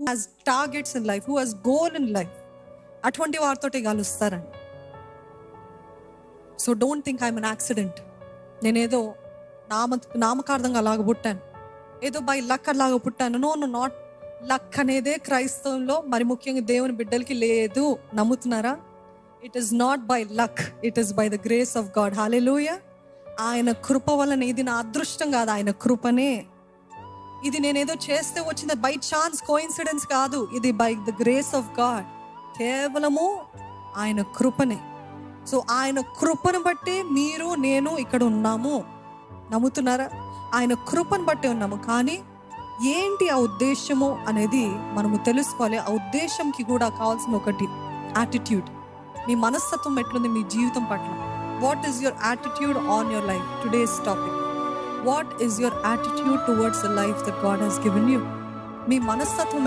who has targets in life, who has goal in life, అటువంటి వారితోటి కలుస్తారండి. So don't think I'm an accident. నేనేదో నామకార్థంగా అలాగ పుట్టాను, ఏదో బై లక్ అలాగ పుట్టాను. నో నో, నాట్ లక్ అనేదే క్రైస్తవంలో మరి ముఖ్యంగా దేవుని బిడ్డలకి లేదు. నమ్ముతున్నారా? It is not by luck, it is by the grace of God. Hallelujah. ఆయన కృప వలన, ఇది నా అదృష్టం కాదు, ఆయన కృపనే. ఇది నేనేదో చేస్తే వచ్చింది, బై ఛాన్స్, కోఇన్సిడెన్స్ కాదు, ఇది by the grace of God, కేవలము ఆయన కృపనే. సో ఆయన కృపను బట్టి మీరు నేను ఇక్కడ ఉన్నాము. నమ్ముతున్నారా? ఆయన కృపను బట్టి ఉన్నాము. కానీ ఏంటి ఆ ఉద్దేశము అనేది మనము తెలుసుకోవాలి. ఆ ఉద్దేశంకి కూడా కావాల్సిన ఒకటి యాటిట్యూడ్. మీ మనస్తత్వం ఎట్లుంది మీ జీవితం పట్ల? What is your attitude on your life? Today's topic, what is your attitude towards the life that God has given you? మీ మనస్తత్వం